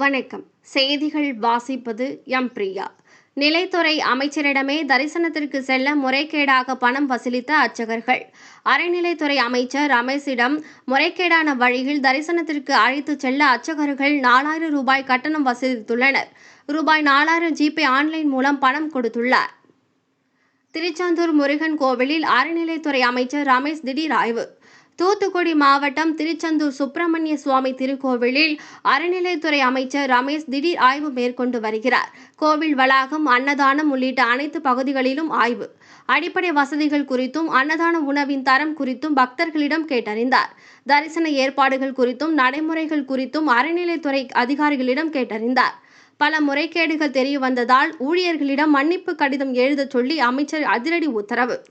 வணக்கம். செய்திகள் வாசிப்பது எம் பிரியா. நிலைத்துறை அமைச்சரிடமே தரிசனத்திற்கு செல்ல முறைகேடாக பணம் வசூலித்த அர்ச்சகர்கள். அறநிலைத்துறை அமைச்சர் ரமேஷிடம் முறைகேடான வழியில் தரிசனத்திற்கு அழைத்துச் செல்ல அர்ச்சகர்கள் 4000 ரூபாய் கட்டணம் வசூலித்துள்ளனர். ரூபாய் 4000 ஜிபே ஆன்லைன் மூலம் பணம் கொடுத்துள்ளார். திருச்செந்தூர் முருகன் கோவிலில் அறநிலைத்துறை அமைச்சர் ரமேஷ் திடீர் ஆய்வு. தூத்துக்குடி மாவட்டம் திருச்செந்தூர் சுப்பிரமணிய சுவாமி திருக்கோவிலில் அறநிலைத்துறை அமைச்சர் ரமேஷ் திடீர் ஆய்வு மேற்கொண்டு வருகிறார். கோவில் வளாகம், அன்னதானம் உள்ளிட்ட அனைத்து பகுதிகளிலும் ஆய்வு. அடிப்படை வசதிகள் குறித்தும் அன்னதான உணவின் தரம் குறித்தும் பக்தர்களிடம் கேட்டறிந்தார். தரிசன ஏற்பாடுகள் குறித்தும் நடைமுறைகள் குறித்தும் அறநிலைத்துறை அதிகாரிகளிடம் கேட்டறிந்தார். பல முறைகேடுகள் தெரியவந்ததால் ஊழியர்களிடம் மன்னிப்பு கடிதம் எழுதச் சொல்லி அமைச்சர் அதிரடி உத்தரவு.